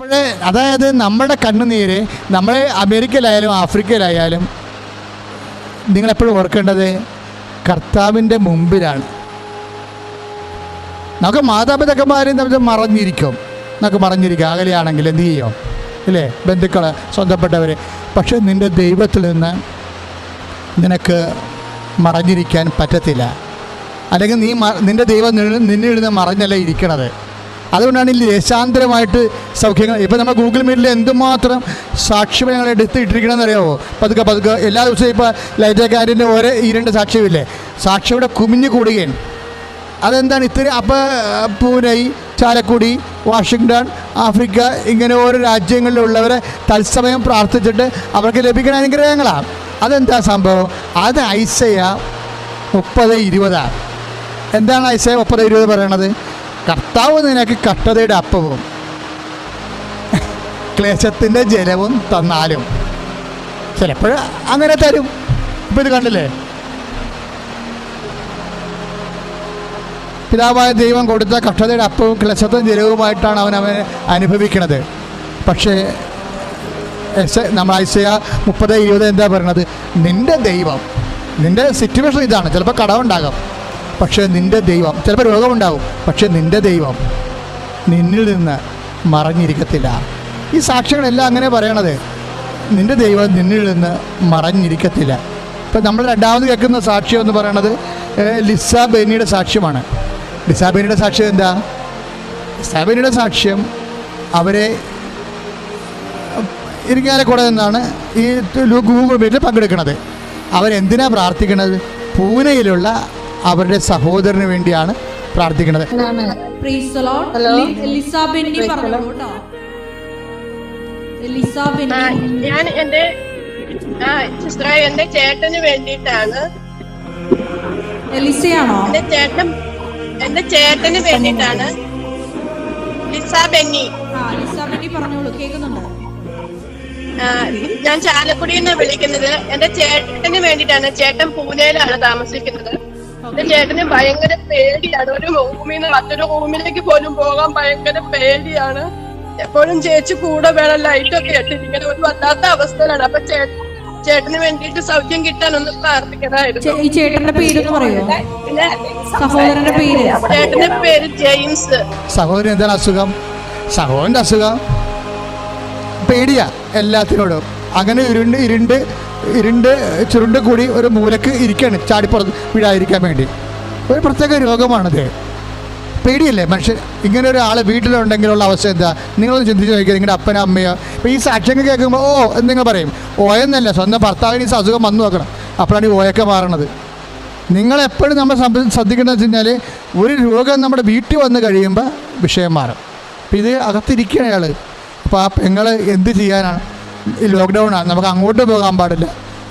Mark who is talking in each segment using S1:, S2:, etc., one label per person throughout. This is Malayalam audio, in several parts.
S1: അപ്പോഴേ അതായത് നമ്മുടെ കണ്ണുനീര് നമ്മൾ അമേരിക്കയിലായാലും ആഫ്രിക്കയിലായാലും നിങ്ങളെപ്പോഴും ഓർക്കേണ്ടത് കർത്താവിൻ്റെ മുമ്പിലാണ്. നമുക്ക് മാതാപിതാക്കന്മാരും തമ്മിൽ മറഞ്ഞിരിക്കും, നമുക്ക് മറഞ്ഞിരിക്കും, അകലെയാണെങ്കിൽ എന്ത് ചെയ്യും ഇല്ലേ, ബന്ധുക്കൾ, സ്വന്തപ്പെട്ടവർ. പക്ഷെ നിൻ്റെ ദൈവത്തിൽ നിന്ന് നിനക്ക് മറഞ്ഞിരിക്കാൻ പറ്റത്തില്ല. അല്ലെങ്കിൽ നിൻ്റെ ദൈവം നിന്നിൽ നിന്ന് മറഞ്ഞല്ല ഇരിക്കണത്. അതുകൊണ്ടാണ് ഈ ദേശാന്തരമായിട്ട് സൗഖ്യങ്ങൾ. ഇപ്പോൾ നമ്മൾ ഗൂഗിൾ മീറ്റിൽ എന്തുമാത്രം സാക്ഷ്യം ഞങ്ങൾ എടുത്തിട്ടിരിക്കണമെന്ന് അറിയാമോ? പതുക്കെ എല്ലാ ദിവസവും ഇപ്പോൾ ലൈറ്റക്കാരിൻ്റെ ഓരോ 2 സാക്ഷ്യമില്ലേ, സാക്ഷിയുടെ കുമിഞ്ഞു കൂടുകയാണ്. അതെന്താണ് ഇത്ര? അപ്പോൾ പൂനെ, ചാലക്കുടി, വാഷിങ്ടൺ, ആഫ്രിക്ക, ഇങ്ങനെ ഓരോ രാജ്യങ്ങളിലുള്ളവരെ തത്സമയം പ്രാർത്ഥിച്ചിട്ട് അവർക്ക് ലഭിക്കുന്ന അനുഗ്രഹങ്ങളാണ്. അതെന്താ സംഭവം? അത് ഐസയ 30:20. എന്താണ് ഐസയ 30:20 പറയണത്? കർത്താവ് നിനക്ക് കഷ്ടതയുടെ അപ്പവും ക്ലേശത്തിൻ്റെ ജലവും തന്നാലും. ചിലപ്പോൾ അങ്ങനെ തരും. ഇപ്പം ഇത് കണ്ടില്ലേ, പിതാവായ ദൈവം കൊടുത്ത കഷ്ടതയുടെ അപ്പവും ക്ലേശത്തിൻ്റെ ജലവുമായിട്ടാണ് അവനെ അനുഭവിക്കുന്നത്. പക്ഷേ നമ്മൾ ഐസയ 30:20 എന്താ പറയണത്? നിൻ്റെ ദൈവം, നിൻ്റെ സിറ്റുവേഷൻ ഇതാണ്. ചിലപ്പോൾ കടമുണ്ടാകാം, പക്ഷേ നിൻ്റെ ദൈവം, ചിലപ്പോൾ രോഗമുണ്ടാകും, പക്ഷേ നിൻ്റെ ദൈവം നിന്നിൽ നിന്ന് മറഞ്ഞിരിക്കത്തില്ല. ഈ സാക്ഷ്യങ്ങളെല്ലാം അങ്ങനെ പറയണത്, നിൻ്റെ ദൈവം നിന്നിൽ നിന്ന് മറഞ്ഞിരിക്കത്തില്ല. ഇപ്പം നമ്മൾ രണ്ടാമത് കേൾക്കുന്ന സാക്ഷ്യം എന്ന് പറയണത് ലിസ ബെന്നിയുടെ സാക്ഷ്യമാണ്. ലിസ ബെന്നിയുടെ സാക്ഷ്യം എന്താ? ലിസ ബെന്നിയുടെ സാക്ഷ്യം, അവരെ ഇരിങ്ങാലക്കുട എന്നാണ് ഈ ഗൂഗിൾ മീറ്റിൽ പങ്കെടുക്കുന്നത്. അവരെന്തിനാണ് പ്രാർത്ഥിക്കുന്നത്? പൂനെയിലുള്ള അവരുടെ സഹോദരന് വേണ്ടിയാണ് പ്രാർത്ഥിക്കുന്നത്.
S2: ഞാൻ എന്റെ ചേട്ടന് വേണ്ടിയിട്ടാണ്. എന്റെ ചേട്ടന് വേണ്ടിയിട്ടാണ്. ലിസ ബെന്നി.
S3: പറഞ്ഞോളൂ, കേൾക്കുന്നുണ്ട്.
S2: ഞാൻ ചാലക്കുടിയിൽ നിന്ന് വിളിക്കുന്നത്. എന്റെ ചേട്ടന് വേണ്ടിയിട്ടാണ്. ചേട്ടൻ പൂനെയിലാണ് താമസിക്കുന്നത്. എന്റെ ചേട്ടന് ഭയങ്കര പേടിയാണ്. ഒരു റൂമിൽ നിന്ന് മറ്റൊരു റൂമിലേക്ക് പോലും പോകാൻ ഭയങ്കര പേടിയാണ്. എപ്പോഴും ചേച്ചി കൂടെ വേണം, ലൈറ്റൊക്കെ ഇട്ടിരിക്കണം. ഒരു വല്ലാത്ത അവസ്ഥയിലാണ്. അപ്പൊ ചേട്ടന് വേണ്ടിയിട്ട് സൗഖ്യം കിട്ടാനൊന്ന് പ്രാർത്ഥിക്കണമായിരുന്നു.
S3: ഈ ചേട്ടന്റെ പേര് പറയോ? സഹോദരന്റെ പേര്?
S2: ചേട്ടന്റെ പേര് ജെയിംസ്.
S1: സഹോദരൻ എന്താണ് അസുഖം? സഹോദരൻ്റെ അസുഖം പേടിയാ എല്ലാത്തിനോടും. അങ്ങനെ ഇരുണ്ട് ചുരുണ്ട് കൂടി ഒരു മൂലക്ക് ഇരിക്കുകയാണ്, ചാടിപ്പുറത്ത് വീഴാതിരിക്കാൻ വേണ്ടി. ഒരു പ്രത്യേക രോഗമാണത്. പേടിയല്ലേ മനുഷ്യൻ? ഇങ്ങനെ ഒരാൾ വീട്ടിലുണ്ടെങ്കിലുള്ള അവസ്ഥ എന്താ? നിങ്ങളൊന്ന് ചിന്തിച്ച് നോക്കിയാൽ നിങ്ങളുടെ അപ്പനോ അമ്മയോ ഇപ്പോൾ ഈ സാക്ഷ്യങ്ങൾ കേൾക്കുമ്പോൾ നിങ്ങൾ പറയും ഓയെന്നല്ല, സ്വന്തം ഭർത്താവിന് ഈ അസുഖം വന്നു നോക്കണം, അപ്പോഴാണ് ഈ ഓയൊക്കെ മാറണത്. നിങ്ങളെപ്പോഴും നമ്മൾ ശ്രദ്ധിക്കേണ്ടതെന്ന് വെച്ച് കഴിഞ്ഞാൽ ഒരു രോഗം നമ്മുടെ വീട്ടിൽ വന്ന് കഴിയുമ്പോൾ വിഷയം മാറും. അപ്പോൾ ഇത് അകത്തിരിക്കുകയാണ് അയാൾ. അപ്പോൾ ആ പെങ്ങൾ എന്ത് ചെയ്യാനാണ്? ഈ ലോക്ക്ഡൗണാണ്, നമുക്ക് അങ്ങോട്ടും പോകാൻ പാടില്ല,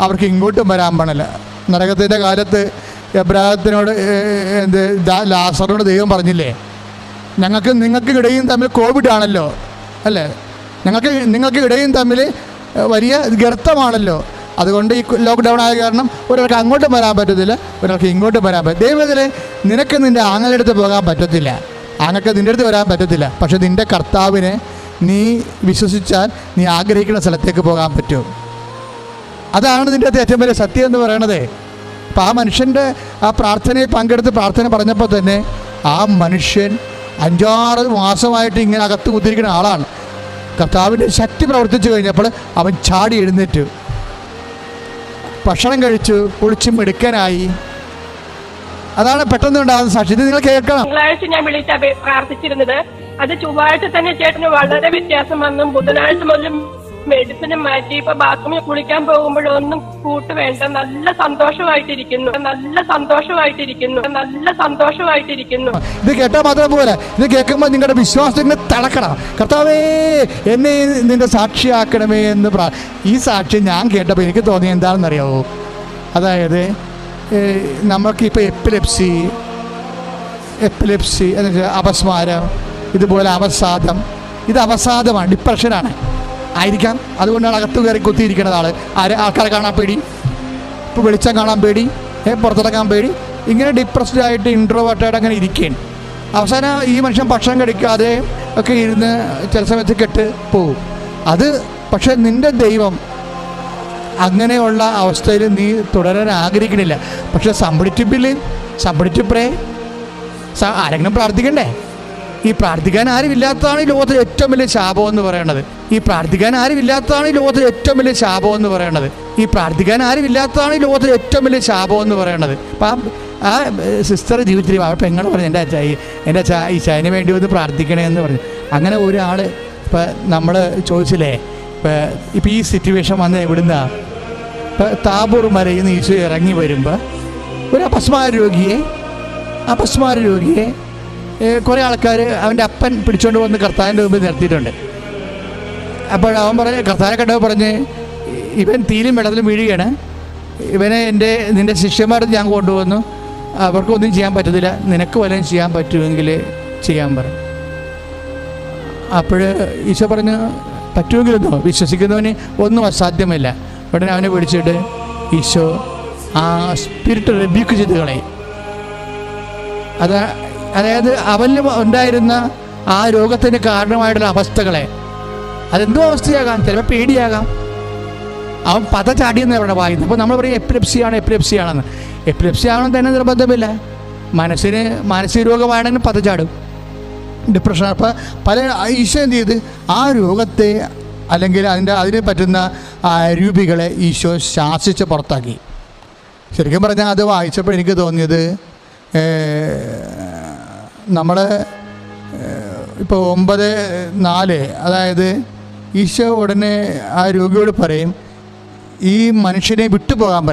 S1: അവർക്ക് ഇങ്ങോട്ടും വരാൻ പാടില്ല. നരകത്തിൻ്റെ കാലത്ത് എബ്രാഹത്തിനോട് ലാസറിനോട് ദൈവം പറഞ്ഞില്ലേ, നിങ്ങൾക്ക് ഇടയും തമ്മിൽ കോവിഡ് ആണല്ലോ അല്ലേ, നിങ്ങൾക്ക് ഇടയും തമ്മിൽ വലിയ ഗർത്തമാണല്ലോ, അതുകൊണ്ട് ഈ ലോക്ക്ഡൗൺ ആയ കാരണം ഒരാൾക്ക് അങ്ങോട്ടും വരാൻ പറ്റത്തില്ല, ഒരാൾക്ക് ഇങ്ങോട്ടും വരാൻ പറ്റും. ദൈവത്തിൽ നിനക്ക് നിൻ്റെ ആങ്ങളുടെ അടുത്ത് പോകാൻ പറ്റത്തില്ല, ആങ്ങൾക്ക് നിൻ്റെ അടുത്ത് വരാൻ പറ്റത്തില്ല. പക്ഷെ നിൻ്റെ കർത്താവിനെ നീ വിശ്വസിച്ചാൽ നീ ആഗ്രഹിക്കുന്ന സ്ഥലത്തേക്ക് പോകാൻ പറ്റും. അതാണ് നിൻ്റെ അകത്ത് ഏറ്റവും വലിയ സത്യം എന്ന് പറയണത്. അപ്പോൾ ആ മനുഷ്യൻ്റെ ആ പ്രാർത്ഥനയിൽ പങ്കെടുത്ത് പ്രാർത്ഥന പറഞ്ഞപ്പോൾ തന്നെ ആ മനുഷ്യൻ 5-6 മാസമായിട്ട് ഇങ്ങനെ അകത്ത് കുത്തിരിക്കുന്ന ആളാണ്. കർത്താവിൻ്റെ ശക്തി പ്രവർത്തിച്ചു കഴിഞ്ഞപ്പോൾ അവൻ ചാടി എഴുന്നേറ്റു, ഭക്ഷണം കഴിച്ചു, കുളിച്ചും എടുക്കാനായി. അതാണ് പെട്ടെന്ന് ഉണ്ടാകുന്ന സാക്ഷി. ഇത് നിങ്ങൾ കേൾക്കണം.
S2: തിങ്കളാഴ്ച ഞാൻ വിളിച്ച പ്രാർത്ഥിച്ചിരുന്നത്, അത് ചൊവ്വാഴ്ച തന്നെ ചേട്ടന് വളരെ വ്യത്യാസം വന്നു. ബുധനാഴ്ച മുതൽ മെഡിസിനും മാറ്റി. ഇപ്പൊ ബാത്റൂമിൽ കുളിക്കാൻ പോകുമ്പോഴൊന്നും കൂട്ട് വേണ്ട, നല്ല സന്തോഷമായിട്ടിരിക്കുന്നു.
S1: ഇത് കേട്ടാൽ മാത്രം പോലെ, ഇത് കേൾക്കുമ്പോൾ നിങ്ങളുടെ വിശ്വാസത്തിന് തിളക്കണം. കർത്താവേ എന്നെ നിന്റെ സാക്ഷിയാക്കണമേ എന്ന് ഈ സാക്ഷി ഞാൻ കേട്ടപ്പോൾ എനിക്ക് തോന്നിയത് എന്താണെന്നറിയാവോ? അതായത് നമുക്കിപ്പോൾ എപ്പിലെപ്സി എന്ന് വെച്ചാൽ അപസ്മാരം, ഇതുപോലെ അവസാദം. ഇത് അവസാദമാണ്, ഡിപ്രഷനാണ് ആയിരിക്കാം. അതുകൊണ്ടാണ് അകത്ത് കയറി കുത്തിയിരിക്കുന്നത് ആൾക്കാരെ കാണാൻ പേടി, ഇപ്പോൾ വെളിച്ചം കാണാൻ പേടി, പുറത്തിറങ്ങാൻ പേടി. ഇങ്ങനെ ഡിപ്രസ്ഡ് ആയിട്ട് ഇൻട്രോവേർട്ടായിട്ട് അങ്ങനെ ഇരിക്കുകയാണ്. അവസാനം ഈ മനുഷ്യൻ ഭക്ഷണം കഴിക്കാതെ ഒക്കെ ഇരുന്ന് ചില സമയത്ത് കെട്ട് പോകും. അത് പക്ഷെ നിൻ്റെ ദൈവം അങ്ങനെയുള്ള അവസ്ഥയിൽ നീ തുടരാൻ ആഗ്രഹിക്കണില്ല. പക്ഷെ സമ്പടിറ്റ് പ്രേ ആരെങ്കിലും പ്രാർത്ഥിക്കണ്ടേ? ഈ പ്രാർത്ഥിക്കാൻ ആരുമില്ലാത്തതാണ് ഈ ലോകത്തിലെ ഏറ്റവും വലിയ ശാപം എന്ന് പറയണത്. ഈ പ്രാർത്ഥിക്കാൻ ആരുമില്ലാത്തതാണ് ഈ ലോകത്തിലെ ഏറ്റവും വലിയ ശാപം എന്ന് പറയണത്. ഈ പ്രാർത്ഥിക്കാൻ ആരുമില്ലാത്തതാണ് ഈ ലോകത്തിലെ ഏറ്റവും വലിയ ശാപം എന്ന് പറയണത്. അപ്പം ആ സിസ്റ്റർ ജീവിതത്തിൽ ആ പെങ്ങൾ പറഞ്ഞു, എൻ്റെ അച്ഛാ ഈ ചൈന വേണ്ടി ഒന്ന് പ്രാർത്ഥിക്കണേ എന്ന് പറഞ്ഞു. അങ്ങനെ ഒരാൾ ഇപ്പം നമ്മൾ ചോദിച്ചില്ലേ, ഇപ്പം ഈ സിറ്റുവേഷൻ വന്ന് എവിടുന്നാ? ഇപ്പം താബൂർ മലയിൽ നിന്ന് ഈശോ ഇറങ്ങി വരുമ്പോൾ ഒരു അപസ്മാര രോഗിയെ കുറേ ആൾക്കാർ അവൻ്റെ അപ്പൻ പിടിച്ചുകൊണ്ട് വന്ന് കർത്താവിൻ്റെ മുമ്പിൽ നിർത്തിയിട്ടുണ്ട്. അപ്പോൾ അവൻ പറഞ്ഞ്, കർത്താവിനെ കണ്ടപ്പോൾ പറഞ്ഞ്, ഇവൻ തീയിലും വെള്ളത്തിലും വീഴുകയാണ്, ഇവനെ നിൻ്റെ ശിഷ്യന്മാർ ഞാൻ കൊണ്ടുവന്നു, അവർക്കൊന്നും ചെയ്യാൻ പറ്റത്തില്ല, നിനക്ക് വല്ലതും ചെയ്യാൻ പറ്റുമെങ്കിൽ ചെയ്യാൻ പറഞ്ഞു. അപ്പോൾ ഈശോ പറഞ്ഞ്, പറ്റുമെങ്കിലൊന്നോ വിശ്വസിക്കുന്നവന് ഒന്നും അസാധ്യമല്ല. ഉടനെ അവനെ പിടിച്ചിട്ട് ഈശോ ആ സ്പിരിറ്റ് റിബ്യൂക്ക് ചെയ്ത് കളയും. അതായത് അവനിൽ ഉണ്ടായിരുന്ന ആ രോഗത്തിന് കാരണമായിട്ടുള്ള അവസ്ഥകളെ, അതെന്തോ അവസ്ഥയാകാം, ചിലപ്പോൾ പേടിയാകാം, അവൻ പത ചാടിയെന്ന് അവിടെ വായിക്കുന്നത്. അപ്പോൾ നമ്മൾ പറയും എപ്പിലെപ്സിയാണെന്ന്. എപ്പിലെപ്സി ആണെന്ന് തന്നെ നിർബന്ധമില്ല. മാനസിക രോഗമാണെങ്കിൽ പത ചാടും, ഡിപ്രഷൻ. അപ്പോൾ പല ഈശോ എന്ത് ചെയ്ത് ആ രോഗത്തെ അല്ലെങ്കിൽ അതിന് പറ്റുന്ന രൂപികളെ ഈശോ ശാസിച്ച് പുറത്താക്കി. ശരിക്കും പറഞ്ഞാൽ അത് വായിച്ചപ്പോൾ എനിക്ക് തോന്നിയത്, നമ്മൾ ഇപ്പോൾ 9:4, അതായത് ഈശോ ഉടനെ ആ രോഗിയോട് പറയും, ഈ മനുഷ്യനെ വിട്ടുപോകാൻ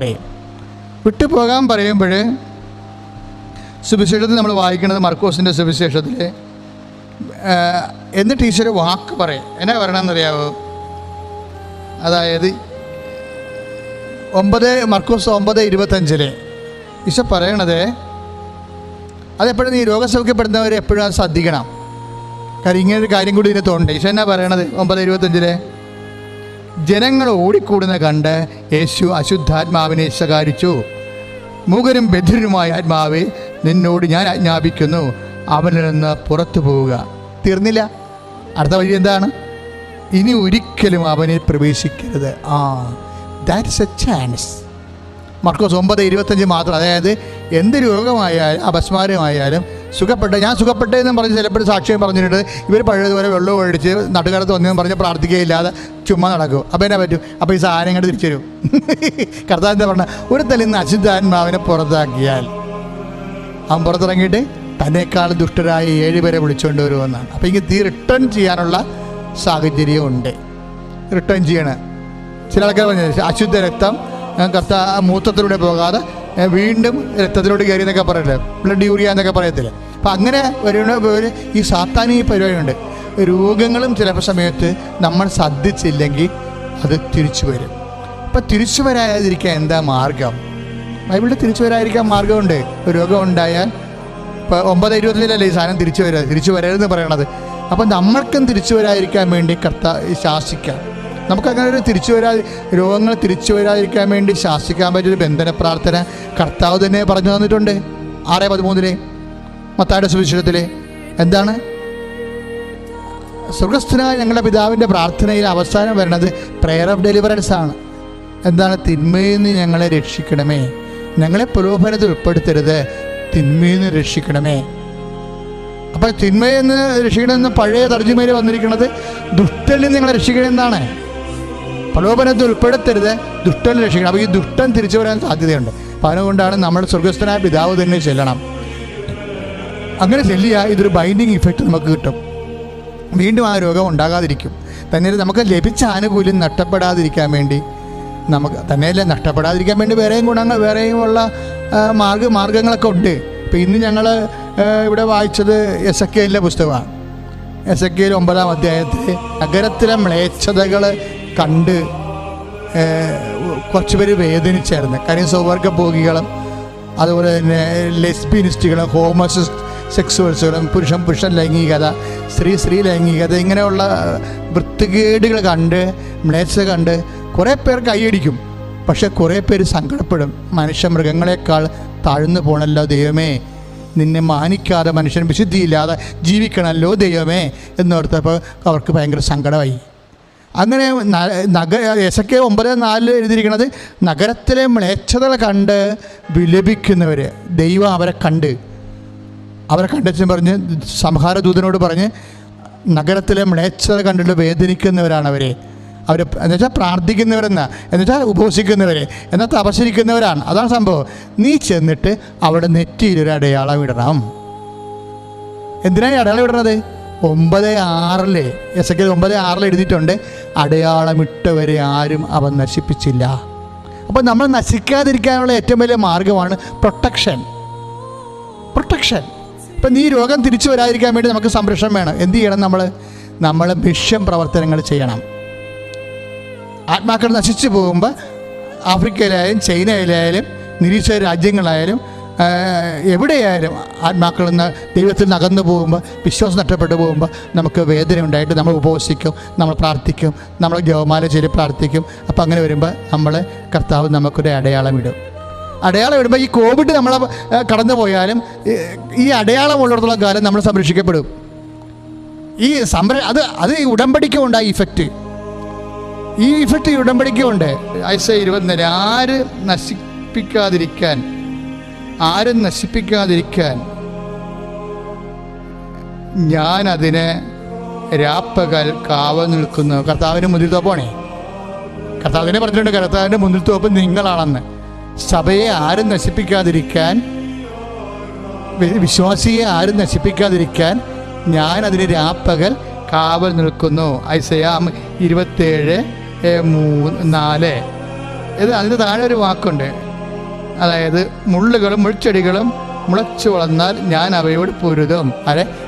S1: പറയുമ്പോൾ സുവിശേഷത്തിൽ നമ്മൾ വായിക്കുന്നത്, മർക്കോസിൻ്റെ സുവിശേഷത്തിൽ, എന്നിട്ട് ഈശോ വാക്ക് പറയും. എന്നാ പറയണമെന്നറിയാവോ? അതായത് മർക്കോസ് 9:25 ഈശോ പറയണത്, അതെപ്പോഴും ഈ രോഗസൗഖ്യപ്പെടുന്നവർ എപ്പോഴും അത് ശ്രദ്ധിക്കണം. കാര്യം ഇങ്ങനൊരു കാര്യം കൂടി ഇതിനകത്തുണ്ട്. ഈശോ എന്നാ പറയണത്? 9:25 ജനങ്ങൾ ഓടിക്കൂടുന്ന കണ്ട് യേശു അശുദ്ധാത്മാവിനെ ശകാരിച്ചു. മൂകരും ബധിരനുമായ ആത്മാവെ, നിന്നോട് ഞാൻ ആജ്ഞാപിക്കുന്നു, അവനിൽ നിന്ന് പുറത്തു പോവുക. തീർന്നില്ല. അടുത്ത വഴി എന്താണ്? ഇനി ഒരിക്കലും അവനിൽ പ്രവേശിക്കരുത്. That's a chance. മർക്കോസ് 9:25 മാത്രം. അതായത് എന്ത് രോഗമായാലും അപസ്മാരമായാലും ഞാൻ സുഖപ്പെട്ടെന്നും പറഞ്ഞ് ചിലപ്പോൾ സാക്ഷ്യം പറഞ്ഞിട്ട് ഇവർ പഴയതുപോലെ വെള്ളം ഒഴിച്ച് നടുകാലത്ത് വന്നെന്ന് പറഞ്ഞ് പ്രാർത്ഥിക്കുകയില്ലാതെ ചുമ്മാ നടക്കും. അപ്പോൾ എന്നാ പറ്റും? അപ്പോൾ ഈ സാധനം കണ്ട് തിരിച്ചു തരും. കർത്താവ് എന്താ പറഞ്ഞാൽ, ഒരു തലിന്ന് അശുദ്ധാത്മാവിനെ പുറത്താക്കിയാൽ അവൻ പുറത്തിറങ്ങിയിട്ട് തന്നെക്കാൾ ദുഷ്ടരായ 7 പേരെ വിളിച്ചുകൊണ്ട് വരുമെന്നാണ്. അപ്പോൾ ഇങ്ങനെ റിട്ടേൺ ചെയ്യാനുള്ള സാഹചര്യമുണ്ട്. റിട്ടേൺ ചെയ്യണം. ചില ആൾക്കാർ പറഞ്ഞു, അശുദ്ധ രക്തം മൂത്രത്തിലൂടെ പോകാതെ വീണ്ടും രക്തത്തിലൂടെ കയറി എന്നൊക്കെ പറയത്തില്ലേ, ബ്ലഡ് യൂറിയ എന്നൊക്കെ പറയത്തില്ല. അപ്പം അങ്ങനെ ഈ സാത്താനിക പരിപാടിയുണ്ട്. രോഗങ്ങളും ചില സമയത്ത് നമ്മൾ ശ്രദ്ധിച്ചില്ലെങ്കിൽ അത് തിരിച്ചു വരും. അപ്പം തിരിച്ചു വരാതിരിക്കാൻ എന്താ മാർഗം? ബൈബിളിൽ തിരിച്ചു വരാതിരിക്കാൻ മാർഗമുണ്ട്. ഒരു രോഗം ഉണ്ടായാൽ ഇപ്പോൾ 9:25 ഈ സാധനം തിരിച്ചു വരരുതെന്ന് പറയണത്. അപ്പം നമ്മൾക്കും തിരിച്ചു വരാതിരിക്കാൻ വേണ്ടി ശാസിക്കാം. നമുക്കങ്ങനെ ഒരു രോഗങ്ങൾ തിരിച്ചു വരാതിരിക്കാൻ വേണ്ടി ശാസിക്കാൻ പറ്റിയൊരു ബന്ധന പ്രാർത്ഥന കർത്താവ് തന്നെ പറഞ്ഞു തന്നിട്ടുണ്ട്. 6:13 മത്തായിയുടെ സുവിശേഷത്തിൽ എന്താണ്? സ്വർഗസ്ഥനായ ഞങ്ങളുടെ പിതാവിൻ്റെ പ്രാർത്ഥനയിൽ അവസാനം വരുന്നത് പ്രെയർ ഓഫ് ഡെലിവറൻസ് ആണ്. എന്താണ്? തിന്മയിൽ നിന്ന് ഞങ്ങളെ രക്ഷിക്കണമേ, ഞങ്ങളെ പ്രലോഭനത്തിൽ ഉൾപ്പെടുത്തരുത്, തിന്മയിൽ നിന്ന് രക്ഷിക്കണമേ. അപ്പോൾ തിന്മയിൽ നിന്ന് രക്ഷിക്കണമെന്ന് പഴയ തർജ്ജിമയിൽ വന്നിരിക്കുന്നത് ദുഷ്ടനിൽ നിന്ന് നിങ്ങളെ രക്ഷിക്കണമെന്നാണ്. പ്രലോഭനത്തിൽ ഉൾപ്പെടുത്തരുത്, ദുഷ്ടനിൽ രക്ഷിക്കണം. അപ്പോൾ ഈ ദുഷ്ടൻ തിരിച്ചു വരാൻ സാധ്യതയുണ്ട്. അപ്പോൾ അതുകൊണ്ടാണ് നമ്മൾ സ്വർഗസ്ഥനായ പിതാവ് തന്നെ ചെല്ലണം. അങ്ങനെ ചെല്ലിയാൽ ഇതൊരു ബൈൻഡിങ് ഇഫക്റ്റ് നമുക്ക് കിട്ടും. വീണ്ടും ആ രോഗം ഉണ്ടാകാതിരിക്കും. തന്നെ നമുക്ക് ലഭിച്ച ആനുകൂല്യം നഷ്ടപ്പെടാതിരിക്കാൻ വേണ്ടി, നമുക്ക് തന്നെയല്ല നഷ്ടപ്പെടാതിരിക്കാൻ വേണ്ടി വേറെയും ഉള്ള മാർഗങ്ങളൊക്കെ ഉണ്ട്. ഇപ്പോൾ ഇന്ന് ഞങ്ങൾ ഇവിടെ വായിച്ചത് എസെക്കിയേലിൻ്റെ പുസ്തകമാണ്. എസെക്കിയേൽ 9-ാം അധ്യായത്തിൽ നഗരത്തിലെ മ്ലേച്ഛതകൾ കണ്ട് കുറച്ച് പേര് വേദനിച്ചായിരുന്നു. കാര്യം സ്വവർഗഭോഗികളും അതുപോലെ തന്നെ ലെസ്ബിയനിസ്റ്റുകളും ഹോമോസെക്സുവൽസുകളും പുരുഷൻ ലൈംഗികത, സ്ത്രീ ലൈംഗികത, ഇങ്ങനെയുള്ള വൃത്തികേടുകൾ കണ്ട് മ്ലേച്ഛത കണ്ട് കുറേ പേർ കൈയടിക്കും. പക്ഷെ കുറേ പേര് സങ്കടപ്പെടും. മനുഷ്യ മൃഗങ്ങളെക്കാൾ താഴ്ന്നു പോണല്ലോ ദൈവമേ, നിന്നെ മാനിക്കാതെ മനുഷ്യൻ വിശുദ്ധിയില്ലാതെ ജീവിക്കണമല്ലോ ദൈവമേ എന്നോർത്തപ്പോൾ അവർക്ക് ഭയങ്കര സങ്കടമായി. അങ്ങനെ യെശയ്യാ 9:4 എഴുതിയിരിക്കുന്നത്, നഗരത്തിലെ മ്ലേച്ഛതകൾ കണ്ട് വിലപിക്കുന്നവർ, ദൈവം അവരെ കണ്ടെന്ന് പറഞ്ഞ് സംഹാരദൂതനോട് പറഞ്ഞ് നഗരത്തിലെ മ്ലേച്ഛത കണ്ടിട്ട് വേദനിക്കുന്നവരാണ് എന്നുവെച്ചാൽ എന്നുവെച്ചാൽ ഉപവസിക്കുന്നവർ, എന്നാൽ തപസ്സിരിക്കുന്നവരാണ്. അതാണ് സംഭവം. നീ ചെന്നിട്ട് അവിടെ നെറ്റിയിലൊരു അടയാളം ഇടണം. എന്തിനാണ് അടയാളം ഇടണത്? 9:6 യെശയ്യാ 9:6 എഴുതിയിട്ടുണ്ട്, അടയാളമിട്ടവരെ ആരും അവൻ നശിപ്പിച്ചില്ല. അപ്പോൾ നമ്മൾ നശിക്കാതിരിക്കാനുള്ള ഏറ്റവും വലിയ മാർഗമാണ് പ്രൊട്ടക്ഷൻ. ഇപ്പം നീ രോഗം തിരിച്ചു വരാതിരിക്കാൻ വേണ്ടി നമുക്ക് സംരക്ഷണം വേണം. എന്ത് ചെയ്യണം? നമ്മൾ മിഷൻ പ്രവർത്തനങ്ങൾ ചെയ്യണം. ആത്മാക്കൾ നശിച്ചു പോകുമ്പോൾ ആഫ്രിക്കയിലായാലും ചൈനയിലായാലും നിരീക്ഷക രാജ്യങ്ങളായാലും എവിടെയായാലും ആത്മാക്കൾ ദൈവത്തിൽ നിന്ന് അകന്നു പോകുമ്പോൾ, വിശ്വാസം നഷ്ടപ്പെട്ടു പോകുമ്പോൾ നമുക്ക് വേദന ഉണ്ടായിട്ട് നമ്മൾ ഉപവസിക്കും, നമ്മൾ പ്രാർത്ഥിക്കും, നമ്മൾ ജപമാല ചെയ്ത് പ്രാർത്ഥിക്കും. അപ്പോൾ അങ്ങനെ വരുമ്പോൾ കർത്താവ് നമുക്കൊരു അടയാളം ഇടും. ഈ കോവിഡ് നമ്മളെ കടന്നു പോയാലും ഈ അടയാളം ഉള്ളിടത്തോളം കാലം നമ്മൾ സംരക്ഷിക്കപ്പെടും. അത് ഈ ഉടമ്പടിക്കുണ്ട്. ഈ ഇഫക്റ്റ് ഉടമ്പടിക്കുണ്ട്. ഐസയ്യാ 24 ആരും നശിപ്പിക്കാതിരിക്കാൻ ഞാൻ അതിനെ രാപ്പകൽ കാവൽ നിൽക്കുന്നു. കർത്താവിൻ്റെ മുന്നിൽത്തോപ്പാണേ. കർത്താവിനെ പറഞ്ഞിട്ടുണ്ട്, കർത്താവിൻ്റെ മുന്നിൽത്തോപ്പ് നിങ്ങളാണെന്ന്. സഭയെ ആരും നശിപ്പിക്കാതിരിക്കാൻ, വിശ്വാസിയെ ആരും നശിപ്പിക്കാതിരിക്കാൻ ഞാൻ അതിന് രാപ്പകൽ കാവൽ നിൽക്കുന്നു. ഐസയ്യാ 27:4. അതിന് താഴെ ഒരു വാക്കുണ്ട്, അതായത് മുള്ളുകളും മുൾച്ചെടികളും മുളച്ചു വളർന്നാൽ ഞാൻ അവയോട് പൊരുതും.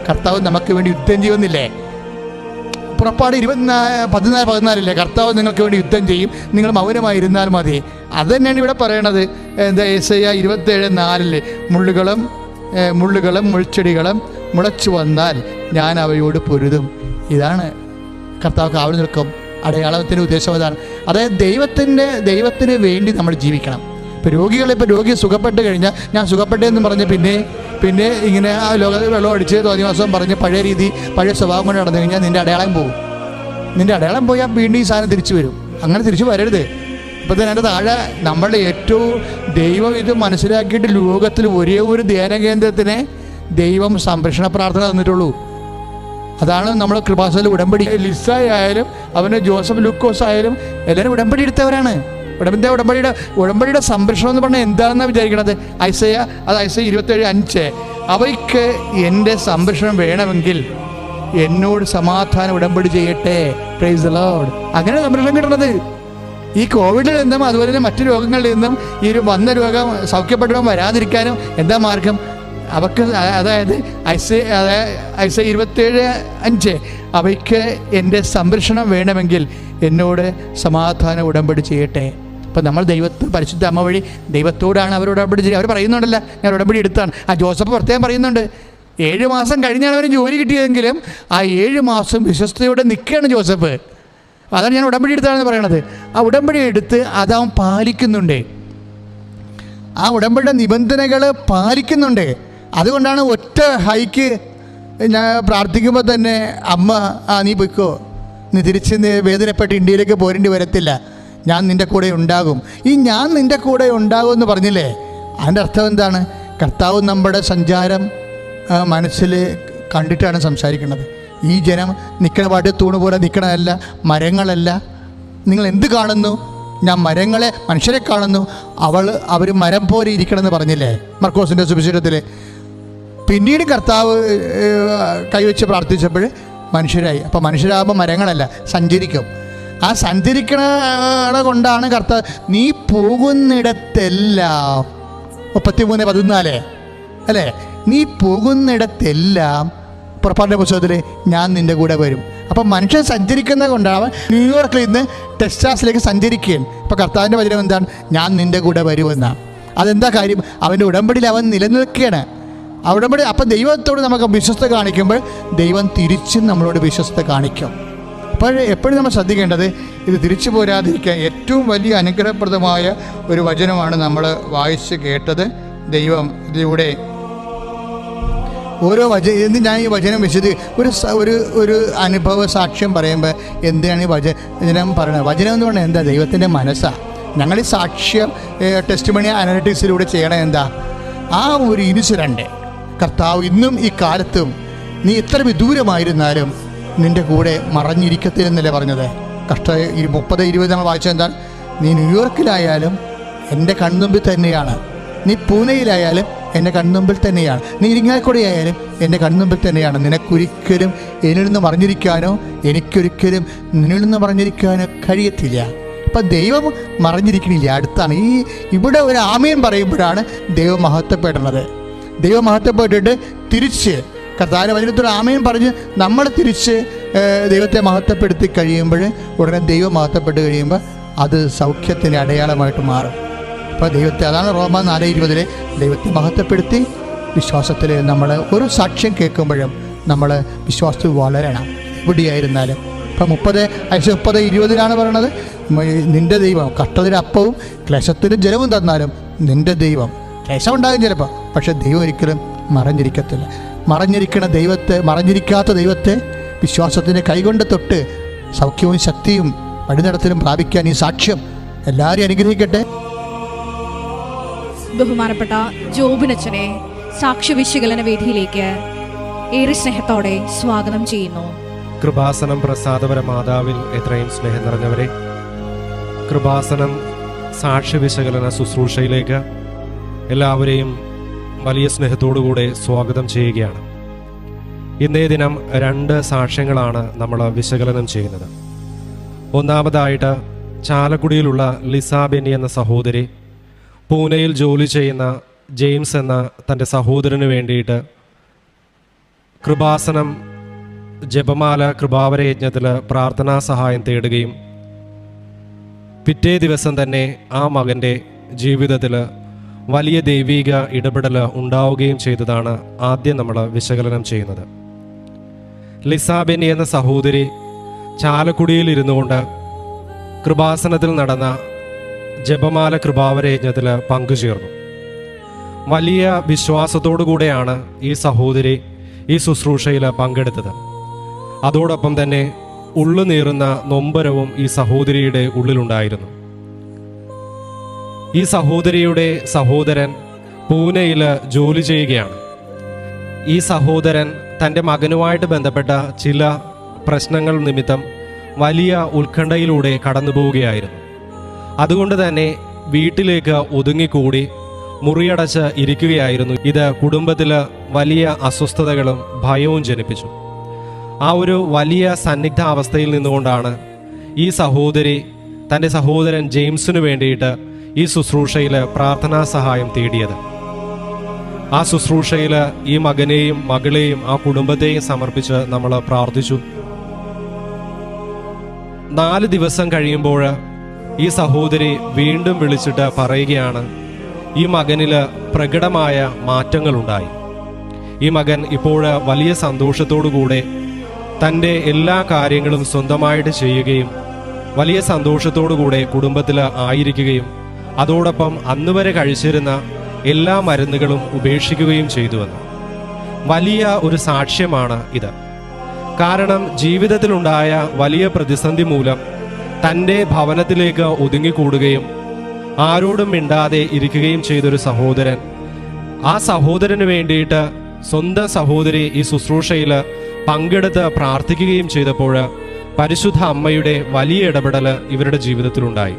S1: കർത്താവ് നമുക്ക് വേണ്ടി യുദ്ധം ചെയ്യുന്നില്ലേ? പുറപ്പാട് 14:14 കർത്താവ് നിങ്ങൾക്ക് വേണ്ടി യുദ്ധം ചെയ്യും, നിങ്ങൾ മൗനമായിരുന്നാൽ മതി. അത് തന്നെയാണ് ഇവിടെ പറയണത്. യെശയ്യാ 27:4 മുള്ളുകളും മുൾച്ചെടികളും മുളച്ചു വന്നാൽ ഞാൻ അവയോട് പൊരുതും. ഇതാണ് കർത്താവ് കാവൽ നിൽക്കും. അടയാളത്തിൻ്റെ ഉദ്ദേശം അതാണ്. അതായത് ദൈവത്തിന് വേണ്ടി നമ്മൾ ജീവിക്കണം. ഇപ്പോൾ രോഗി സുഖപ്പെട്ട് കഴിഞ്ഞാൽ ഞാൻ സുഖപ്പെട്ടെന്ന് പറഞ്ഞ് പിന്നെ ഇങ്ങനെ ആ ലോകത്തിൽ വെള്ളം അടിച്ച് തോന്നിവാസം പറഞ്ഞ് പഴയ സ്വഭാവം കൊണ്ട് നടന്നു കഴിഞ്ഞാൽ നിൻ്റെ അടയാളം പോകും. നിൻ്റെ അടയാളം പോയാൽ വീണ്ടും ഈ സാധനം തിരിച്ചു വരും. അങ്ങനെ തിരിച്ചു വരരുത്. ഇപ്പോൾ തന്നെ എൻ്റെ താഴെ നമ്മളുടെ ഏറ്റവും ദൈവം ഇത് മനസ്സിലാക്കിയിട്ട് ലോകത്തിൽ ഒരേ ഒരു ധ്യാന കേന്ദ്രത്തിനെ ദൈവം സംരക്ഷണ പ്രാർത്ഥന തന്നിട്ടുള്ളൂ. അതാണ് നമ്മൾ കൃപാസനത്തിൽ ഉടമ്പടി. ലിസായി ആയാലും അവന് ജോസഫ് ലൂക്കോസ് ആയാലും എല്ലാവരും ഉടമ്പടി എടുത്തവരാണ്. ഉടമ്പടിയുടെ സംരക്ഷണം എന്ന് പറഞ്ഞാൽ എന്താണെന്നാണ് വിചാരിക്കണത്? ഐസയ്യാ 27:5 അവയ്ക്ക് എൻ്റെ സംരക്ഷണം വേണമെങ്കിൽ എന്നോട് സമാധാനം ഉടമ്പടി ചെയ്യട്ടെ. Praise the Lord. അങ്ങനെ സംരക്ഷണം കിട്ടണത് ഈ കോവിഡിൽ നിന്നും അതുപോലെ തന്നെ മറ്റു രോഗങ്ങളിൽ നിന്നും ഈ വന്ന രോഗം സൗഖ്യപ്പെടുവാൻ വരാതിരിക്കാനും എന്താ മാർഗം? അവർക്ക് അതായത് ഐസയ്യാ 27:5 അവയ്ക്ക് എൻ്റെ സംരക്ഷണം വേണമെങ്കിൽ എന്നോട് സമാധാന ഉടമ്പടി ചെയ്യട്ടെ. അപ്പം നമ്മൾ പരിശുദ്ധ അമ്മ വഴി ദൈവത്തോടാണ് അവരോട് ഉടമ്പടി ചെയ്യുക. അവർ പറയുന്നുണ്ടല്ലോ, ഞാൻ ഉടമ്പടി എടുത്താണ്. ജോസഫ് പ്രത്യേകം പറയുന്നുണ്ട്, 7 മാസം കഴിഞ്ഞാണ് അവന് ജോലി കിട്ടിയതെങ്കിലും ആ 7 മാസം വിശ്വസ്തയോടെ നിൽക്കുകയാണ് ജോസഫ്. അതാണ് ഞാൻ ഉടമ്പടി എടുത്താണെന്ന് പറയണത്. ആ ഉടമ്പടി എടുത്ത് അതവൻ പാലിക്കുന്നുണ്ട്. ആ ഉടമ്പടിയുടെ നിബന്ധനകൾ പാലിക്കുന്നുണ്ട്. അതുകൊണ്ടാണ് ഒറ്റ ഹൈക്ക് ഞാൻ പ്രാർത്ഥിക്കുമ്പോൾ തന്നെ അമ്മ നീ പൊയ്ക്കോ, നീ തിരിച്ച് വേദനപ്പെട്ട് ഇന്ത്യയിലേക്ക് പോരേണ്ടി വരത്തില്ല, ഞാൻ നിൻ്റെ കൂടെ ഉണ്ടാകും. ഈ ഞാൻ നിൻ്റെ കൂടെ ഉണ്ടാകും എന്ന് പറഞ്ഞില്ലേ, അതിൻ്റെ അർത്ഥം എന്താണ്? കർത്താവ് നമ്മുടെ സഞ്ചാരം മനസ്സിൽ കണ്ടിട്ടാണ് സംസാരിക്കുന്നത്. ഈ ജനം നിൽക്കണ പാട്ട് തൂണ് പോലെ നിൽക്കണമല്ല, മരങ്ങളല്ല. നിങ്ങൾ എന്ത് കാണുന്നു? ഞാൻ മനുഷ്യരെ കാണുന്നു, അവർ മരം പോലെ ഇരിക്കണമെന്ന് പറഞ്ഞില്ലേ മർക്കോസിൻ്റെ സുവിശേഷത്തിൽ. പിന്നീട് കർത്താവ് കൈവച്ച് പ്രാർത്ഥിച്ചപ്പോൾ മനുഷ്യരായി. അപ്പോൾ മനുഷ്യരാകുമ്പോൾ മരങ്ങളല്ല, സഞ്ചരിക്കും. ആ സഞ്ചരിക്കണ കൊണ്ടാണ് കർത്താവ് നീ പോകുന്നിടത്തെല്ലാം 33:14 അല്ലേ, നീ പോകുന്നിടത്തെല്ലാം പുറപ്പാടിൻ്റെ പുസ്തകത്തിൽ ഞാൻ നിൻ്റെ കൂടെ വരും. അപ്പം മനുഷ്യൻ സഞ്ചരിക്കുന്നത് കൊണ്ടാണ് ന്യൂയോർക്കിൽ നിന്ന് ടെക്സാസിലേക്ക് സഞ്ചരിക്കുകയും. ഇപ്പോൾ കർത്താവിൻ്റെ വചനം എന്താണ്? ഞാൻ നിൻ്റെ കൂടെ വരുമെന്നാണ്. അതെന്താ കാര്യം? അവൻ്റെ ഉടമ്പടിയിൽ അവൻ നിലനിൽക്കുകയാണ്. ആ ഉടമ്പടി അപ്പം ദൈവത്തോട് നമുക്ക് വിശ്വസ്ത കാണിക്കുമ്പോൾ ദൈവം തിരിച്ചും നമ്മളോട് വിശ്വസ്ത കാണിക്കും. അപ്പോൾ എപ്പോഴും നമ്മൾ ശ്രദ്ധിക്കേണ്ടത് ഇത് തിരിച്ചു പോരാതിരിക്കാൻ ഏറ്റവും വലിയ അനുഗ്രഹപ്രദമായ ഒരു വചനമാണ് നമ്മൾ വായിച്ച് കേട്ടത്. ദൈവം ഇതിലൂടെ ഓരോ എന്ന് ഞാൻ ഈ വചനം വെച്ചത് ഒരു അനുഭവ സാക്ഷ്യം പറയുമ്പോൾ എന്താണ് ഈ വചനം പറയുന്നത്? വചനം എന്ന് പറഞ്ഞാൽ എന്താ? ദൈവത്തിൻ്റെ മനസ്സാണ്. ഞങ്ങൾ ഈ സാക്ഷ്യം ടെസ്റ്റിമണി അനലിറ്റിക്സിലൂടെ ചെയ്യണത് എന്താ? ആ ഒരു ഇൻസിഡൻ്റ് കർത്താവ് ഇന്നും ഈ കാലത്തും നീ എത്ര വിദൂരമായിരുന്നാലും നിൻ്റെ കൂടെ മറഞ്ഞിരിക്കത്തില്ലെന്നല്ലേ പറഞ്ഞത്? 30-20 നമ്മൾ വായിച്ചത് എന്താണ്? നീ ന്യൂയോർക്കിലായാലും എൻ്റെ കൺമുമ്പിൽ തന്നെയാണ്, നീ പൂനെയിലായാലും എൻ്റെ കൺമുമ്പിൽ തന്നെയാണ്, നീ ഇരിങ്ങാലക്കുടയായാലും എൻ്റെ കൺമുമ്പിൽ തന്നെയാണ്. നിനക്കൊരിക്കലും എന്നിൽ നിന്ന് മറിഞ്ഞിരിക്കാനോ എനിക്കൊരിക്കലും നിന്നിൽ നിന്ന് മറിഞ്ഞിരിക്കാനോ കഴിയത്തില്ല. അപ്പം ദൈവം മറിഞ്ഞിരിക്കണില്ല, അടുത്താണ്. ഇവിടെ ഒരു ആമേൻ പറയുമ്പോഴാണ് ദൈവം മഹത്വപ്പെടുന്നത്. ദൈവം മഹത്വപ്പെട്ടിട്ട് തിരിച്ച് കർത്താവിൻ്റെ വചനത്തോട് ആമേൻ പറഞ്ഞ് നമ്മൾ തിരിച്ച് ദൈവത്തെ മഹത്വപ്പെടുത്തി കഴിയുമ്പോൾ ഉടനെ ദൈവം മഹത്വപ്പെട്ട് കഴിയുമ്പോൾ അത് സൗഖ്യത്തിൻ്റെ അടയാളമായിട്ട് മാറും. അപ്പോൾ ദൈവത്തെ, അതാണ് റോമ 4:20 ദൈവത്തെ മഹത്വപ്പെടുത്തി വിശ്വാസത്തിൽ നമ്മൾ ഒരു സാക്ഷ്യം കേൾക്കുമ്പോഴും നമ്മൾ വിശ്വാസത്തിൽ വളരണം എവിടെയായിരുന്നാലും. ഇപ്പം 30:20 പറയണത്, നിൻ്റെ ദൈവം കഷ്ടത്തിന് അപ്പവും ക്ലേശത്തിന് ജലവും തന്നാലും നിൻ്റെ ദൈവം, ക്ലേശം ഉണ്ടാകും ചിലപ്പോൾ, പക്ഷേ ദൈവം ഒരിക്കലും മറഞ്ഞിരിക്കത്തില്ല. മറഞ്ഞിരിക്കാത്ത ദൈവത്തെ വിശ്വാസത്തിൻ്റെ കൈകൊണ്ട് തൊട്ട് സൗഖ്യവും ശക്തിയും വഴിനടത്തലും പ്രാപിക്കാൻ ഈ സാക്ഷ്യം എല്ലാവരെയും അനുഗ്രഹിക്കട്ടെ.
S3: ബഹുമാനപ്പെട്ട ജോബിനച്ചനെ സാക്ഷ്യ വിശകലന വേദിയിലേക്ക് ഏറെ സ്നേഹത്തോടെ സ്വാഗതം ചെയ്യുന്നു.
S4: കൃപാസനം പ്രസാദപര മാതാവിൽ എത്രയും സ്നേഹം നിറഞ്ഞവരെ, കൃപാസനം സാക്ഷ്യ വിശകലന ശുശ്രൂഷയിലേക്ക് എല്ലാവരെയും വലിയ സ്നേഹത്തോടുകൂടെ സ്വാഗതം ചെയ്യുകയാണ്. ഇന്നേ ദിനം 2 സാക്ഷ്യങ്ങളാണ് നമ്മൾ വിശകലനം ചെയ്യുന്നത്. ഒന്നാമതായിട്ട് ചാലക്കുടിയിലുള്ള ലിസ ബെന്നി എന്ന സഹോദരി പൂനെയിൽ ജോലി ചെയ്യുന്ന ജെയിംസ് എന്ന തൻ്റെ സഹോദരന് വേണ്ടിയിട്ട് കൃപാസനം ജപമാല കൃപാവര യജ്ഞത്തിൽ പ്രാർത്ഥനാ സഹായം തേടുകയും പിറ്റേ ദിവസം തന്നെ ആ മകൻ്റെ ജീവിതത്തിൽ വലിയ ദൈവിക ഇടപെടൽ ഉണ്ടാവുകയും ചെയ്തതാണ് ആദ്യം നമ്മൾ വിശകലനം ചെയ്യുന്നത്. ലിസ ബെന്നി എന്ന സഹോദരി ചാലക്കുടിയിൽ ഇരുന്നു കൊണ്ട് കൃപാസനത്തിൽ നടന്ന ജപമാല കൃപാവര യജ്ഞത്തിൽ പങ്കുചേർന്നു. വലിയ വിശ്വാസത്തോടു കൂടെയാണ് ഈ സഹോദരി ഈ ശുശ്രൂഷയിൽ പങ്കെടുത്തത്. അതോടൊപ്പം തന്നെ ഉള്ളുനീറുന്ന നൊമ്പരവും ഈ സഹോദരിയുടെ ഉള്ളിലുണ്ടായിരുന്നു. ഈ സഹോദരിയുടെ സഹോദരൻ പൂനെയിൽ ജോലി ചെയ്യുകയാണ്. ഈ സഹോദരൻ തൻ്റെ മകനുമായിട്ട് ബന്ധപ്പെട്ട ചില പ്രശ്നങ്ങൾ നിമിത്തം വലിയ ഉത്കണ്ഠയിലൂടെ കടന്നു പോവുകയായിരുന്നു. അതുകൊണ്ട് തന്നെ വീട്ടിലേക്ക് ഒതുങ്ങിക്കൂടി മുറിയടച്ച് ഇരിക്കുകയായിരുന്നു. ഇത് കുടുംബത്തിൽ വലിയ അസ്വസ്ഥതകളും ഭയവും ജനിപ്പിച്ചു. ആ ഒരു വലിയ സന്നിഗ്ധാവസ്ഥയിൽ നിന്നുകൊണ്ടാണ് ഈ സഹോദരി തൻ്റെ സഹോദരൻ ജെയിംസിന് വേണ്ടിയിട്ട് ഈ ശുശ്രൂഷയിൽ പ്രാർത്ഥനാ സഹായം തേടിയത്. ആ ശുശ്രൂഷയിൽ ഈ മകനെയും മകളെയും ആ കുടുംബത്തെയും സമർപ്പിച്ച് നമ്മൾ പ്രാർത്ഥിച്ചു. 4 ദിവസം കഴിയുമ്പോൾ ഈ സഹോദരി വീണ്ടും വിളിച്ചിട്ട് പറയുകയാണ്, ഈ മകനിൽ പ്രകടമായ മാറ്റങ്ങളുണ്ടായി. ഈ മകൻ ഇപ്പോൾ വലിയ സന്തോഷത്തോടുകൂടെ തൻ്റെ എല്ലാ കാര്യങ്ങളും സ്വന്തമായിട്ട് ചെയ്യുകയും വലിയ സന്തോഷത്തോടുകൂടെ കുടുംബത്തിൽ ആയിരിക്കുകയും അതോടൊപ്പം അന്നുവരെ കഴിച്ചിരുന്ന എല്ലാ മരുന്നുകളും ഉപേക്ഷിക്കുകയും ചെയ്തുവെന്ന് വലിയ ഒരു സാക്ഷ്യമാണ് ഇത്. കാരണം ജീവിതത്തിലുണ്ടായ വലിയ പ്രതിസന്ധി മൂലം തൻ്റെ ഭവനത്തിലേക്ക് ഒതുങ്ങിക്കൂടുകയും ആരോടും മിണ്ടാതെ ഇരിക്കുകയും ചെയ്തൊരു സഹോദരൻ, ആ സഹോദരന് വേണ്ടിയിട്ട് സ്വന്തം സഹോദരി ഈ ശുശ്രൂഷയിൽ പങ്കെടുത്ത് പ്രാർത്ഥിക്കുകയും ചെയ്തപ്പോൾ പരിശുദ്ധ അമ്മയുടെ വലിയ ഇടപെടൽ ഇവരുടെ ജീവിതത്തിലുണ്ടായി.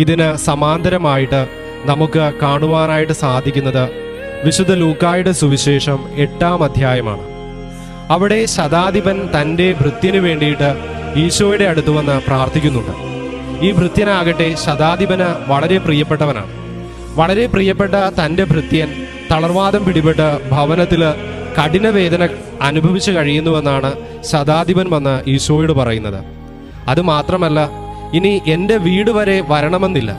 S4: ഇതിന് സമാന്തരമായിട്ട് നമുക്ക് കാണുവാനായിട്ട് സാധിക്കുന്നത് വിശുദ്ധ ലൂക്കായുടെ സുവിശേഷം 8-ാം അധ്യായമാണ്. അവിടെ ശതാധിപൻ തൻ്റെ ഭൃത്യന് വേണ്ടിയിട്ട് ഈശോയുടെ അടുത്ത് വന്ന് പ്രാർത്ഥിക്കുന്നുണ്ട്. ഈ ഭൃത്യനാകട്ടെ ശതാധിപന് വളരെ പ്രിയപ്പെട്ടവനാണ്. വളരെ പ്രിയപ്പെട്ട തൻ്റെ ഭൃത്യൻ തളർവാദം പിടിപെട്ട് ഭവനത്തിൽ കഠിനവേദന അനുഭവിച്ചു കഴിയുന്നുവെന്നാണ് ശതാധിപൻ വന്ന് ഈശോയോട് പറയുന്നത്. അതുമാത്രമല്ല, ഇനി എൻ്റെ വീട് വരെ വരണമെന്നില്ല,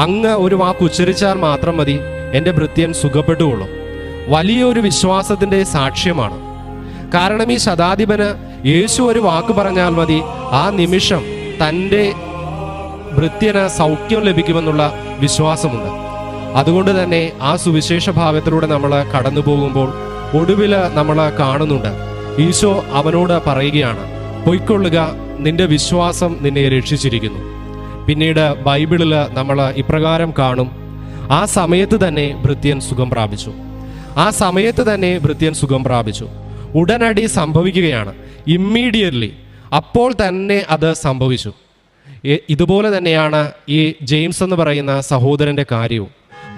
S4: അങ്ങ് ഒരു വാക്ക് ഉച്ചരിച്ചാൽ മാത്രം മതി, എൻ്റെ ഭൃത്യൻ സുഖപ്പെട്ടുകൊള്ളും. വലിയൊരു വിശ്വാസത്തിൻ്റെ സാക്ഷ്യമാണ്. കാരണം ഈ ശതാധിപന് യേശു ഒരു വാക്ക് പറഞ്ഞാൽ മതി, ആ നിമിഷം തൻ്റെ ഭൃത്യന് സൗഖ്യം ലഭിക്കുമെന്നുള്ള വിശ്വാസമുണ്ട്. അതുകൊണ്ട് തന്നെ ആ സുവിശേഷ ഭാവത്തിലൂടെ നമ്മൾ കടന്നു പോകുമ്പോൾ ഒടുവിൽ നമ്മൾ കാണുന്നുണ്ട്, ഈശോ അവനോട് പറയുകയാണ്, പൊയ്ക്കൊള്ളുക, നിന്റെ വിശ്വാസം നിന്നെ രക്ഷിച്ചിരിക്കുന്നു. പിന്നീട് ബൈബിളിൽ നമ്മൾ ഇപ്രകാരം കാണും, ആ സമയത്ത് തന്നെ ഭൃത്യൻ സുഖം പ്രാപിച്ചു. ആ സമയത്ത് തന്നെ ഭൃത്യൻ സുഖം പ്രാപിച്ചു. ഉടനടി സംഭവിക്കുകയാണ്, ഇമ്മീഡിയറ്റ്ലി, അപ്പോൾ തന്നെ അത് സംഭവിച്ചു. ഇതുപോലെ തന്നെയാണ് ഈ ജെയിംസ് എന്ന് പറയുന്ന സഹോദരൻ്റെ കാര്യവും.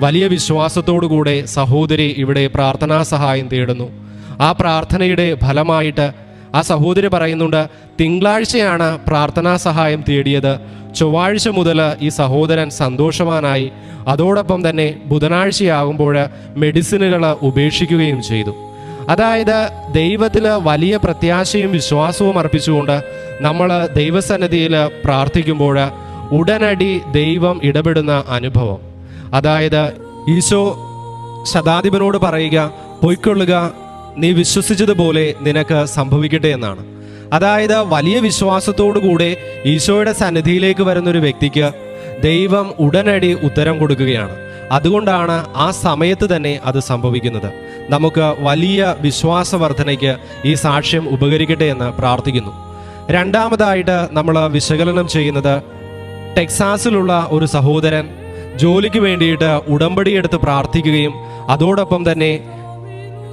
S4: വലിയ വിശ്വാസത്തോടുകൂടെ സഹോദരി ഇവിടെ പ്രാർത്ഥനാ സഹായം തേടുന്നു. ആ പ്രാർത്ഥനയുടെ ഫലമായിട്ട് ആ സഹോദരി പറയുന്നുണ്ട്, തിങ്കളാഴ്ചയാണ് പ്രാർത്ഥനാ സഹായം തേടിയത്, ചൊവ്വാഴ്ച മുതൽ ഈ സഹോദരൻ സന്തോഷവാനായി. അതോടൊപ്പം തന്നെ ബുധനാഴ്ചയാകുമ്പോൾ മെഡിസിനുകൾ ഉപേക്ഷിക്കുകയും ചെയ്തു. അതായത് ദൈവത്തിൽ വലിയ പ്രത്യാശയും വിശ്വാസവും അർപ്പിച്ചുകൊണ്ട് നമ്മൾ ദൈവസന്നിധിയിൽ പ്രാർത്ഥിക്കുമ്പോൾ ഉടനടി ദൈവം ഇടപെടുന്ന അനുഭവം. അതായത് ഈശോ ശതാധിപനോട് പറയുക, പൊയ്ക്കൊള്ളുക, നീ വിശ്വസിച്ചതുപോലെ നിനക്ക് സംഭവിക്കട്ടെ എന്നാണ്. അതായത് വലിയ വിശ്വാസത്തോടുകൂടെ ഈശോയുടെ സന്നിധിയിലേക്ക് വരുന്നൊരു വ്യക്തിക്ക് ദൈവം ഉടനടി ഉത്തരം കൊടുക്കുകയാണ്. അതുകൊണ്ടാണ് ആ സമയത്ത് തന്നെ അത് സംഭവിക്കുന്നത്. നമുക്ക് വലിയ വിശ്വാസവർദ്ധനയ്ക്ക് ഈ സാക്ഷ്യം ഉപകരിക്കട്ടെ എന്ന് പ്രാർത്ഥിക്കുന്നു. രണ്ടാമതായിട്ട് നമ്മൾ വിശകലനം ചെയ്യുന്നത്, ടെക്സാസിലുള്ള ഒരു സഹോദരൻ ജോലിക്ക് വേണ്ടിയിട്ട് ഉടമ്പടിയെടുത്ത് പ്രാർത്ഥിക്കുകയും അതോടൊപ്പം തന്നെ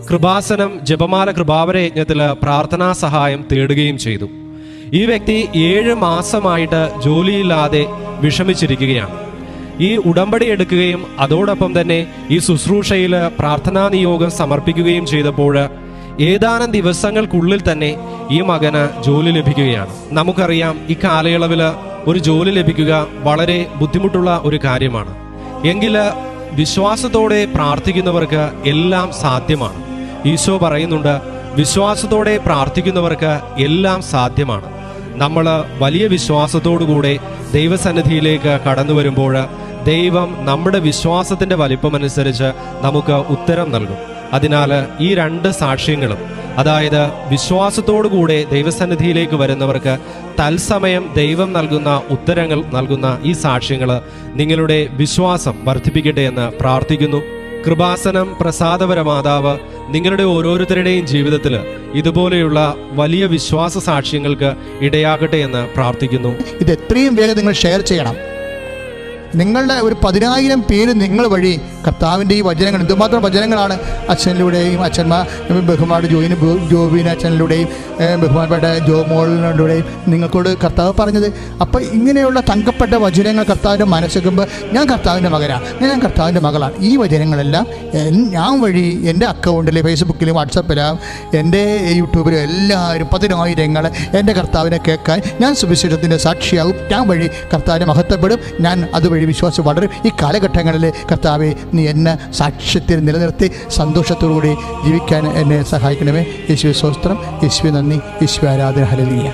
S4: കൃപാസനം ജപമാല കൃപാവര യജ്ഞത്തിൽ പ്രാർത്ഥനാ സഹായം തേടുകയും ചെയ്തു. ഈ വ്യക്തി 7 മാസമായിട്ട് ജോലിയില്ലാതെ വിഷമിച്ചിരിക്കുകയാണ്. ഈ ഉടമ്പടി എടുക്കുകയും അതോടൊപ്പം തന്നെ ഈ ശുശ്രൂഷയിൽ പ്രാർത്ഥനാ നിയോഗം സമർപ്പിക്കുകയും ചെയ്തപ്പോൾ ഏതാനും ദിവസങ്ങൾക്കുള്ളിൽ തന്നെ ഈ മകന് ജോലി ലഭിക്കുകയാണ്. നമുക്കറിയാം, ഈ കാലയളവിൽ ഒരു ജോലി ലഭിക്കുക വളരെ ബുദ്ധിമുട്ടുള്ള ഒരു കാര്യമാണ്. എങ്കിൽ വിശ്വാസത്തോടെ പ്രാർത്ഥിക്കുന്നവർക്ക് എല്ലാം സാധ്യമാണ്. ഈശോ പറയുന്നുണ്ട്, വിശ്വാസത്തോടെ പ്രാർത്ഥിക്കുന്നവർക്ക് എല്ലാം സാധ്യമാണ്. നമ്മൾ വലിയ വിശ്വാസത്തോടുകൂടെ ദൈവസന്നിധിയിലേക്ക് കടന്നു വരുമ്പോൾ ദൈവം നമ്മുടെ വിശ്വാസത്തിൻ്റെ വലിപ്പമനുസരിച്ച് നമുക്ക് ഉത്തരം നൽകും. അതിനാൽ ഈ 2 സാക്ഷ്യങ്ങളും, അതായത് വിശ്വാസത്തോടുകൂടെ ദൈവസന്നിധിയിലേക്ക് വരുന്നവർക്ക് തത്സമയം ദൈവം നൽകുന്ന ഉത്തരങ്ങൾ നൽകുന്ന ഈ സാക്ഷ്യങ്ങൾ നിങ്ങളുടെ വിശ്വാസം വർദ്ധിപ്പിക്കട്ടെ എന്ന് പ്രാർത്ഥിക്കുന്നു. കൃപാസനം പ്രസാദപര മാതാവ് നിങ്ങളുടെ ഓരോരുത്തരുടെയും ജീവിതത്തിൽ ഇതുപോലെയുള്ള വലിയ വിശ്വാസ സാക്ഷ്യങ്ങൾക്ക് ഇടയാകട്ടെ എന്ന് പ്രാർത്ഥിക്കുന്നു.
S1: ഇത് എത്രയും വേഗം നിങ്ങൾ ഷെയർ ചെയ്യണം. നിങ്ങളുടെ ഒരു 10,000 പേര് നിങ്ങൾ വഴി കർത്താവിൻ്റെ ഈ വചനങ്ങൾ, എന്തുമാത്രം വചനങ്ങളാണ് അച്ഛനിലൂടെയും ബഹുമാനപ്പെട്ട ജോബിൻ അച്ഛനിലൂടെയും ബഹുമാനപ്പെട്ട ജോമോളിലൂടെയും നിങ്ങൾക്കോട് കർത്താവ് പറഞ്ഞത്. അപ്പോൾ ഇങ്ങനെയുള്ള തങ്കപ്പെട്ട വചനങ്ങൾ കർത്താവിൻ്റെ മനസ്സെക്കുമ്പോൾ ഞാൻ കർത്താവിൻ്റെ മകനാണ്, ഞാൻ കർത്താവിൻ്റെ മകളാണ്. ഈ വചനങ്ങളെല്ലാം ഞാൻ വഴി എൻ്റെ അക്കൗണ്ടിൽ ഫേസ്ബുക്കിലും വാട്സപ്പിലും എൻ്റെ യൂട്യൂബിലും എല്ലാവരും 10,000 എൻ്റെ കർത്താവിനെ കേൾക്കാൻ ഞാൻ സുവിശേഷത്തിൻ്റെ സാക്ഷിയാകും. ഞാൻ വഴി കർത്താവിനെ മഹത്വപ്പെടും. ഞാൻ അതുവഴി വിശ്വാസം വളരും. ഈ കാലഘട്ടങ്ങളിൽ കർത്താവെ, നീ എന്നെ സാക്ഷ്യത്തിൽ നിലനിർത്തി സന്തോഷത്തോടുകൂടി ജീവിക്കാൻ എന്നെ സഹായിക്കണമേ. യേശുവേ സ്തോത്രം, യേശുവേ നന്ദി, യേശുവേ ആരാധന. ഹല്ലേലൂയ.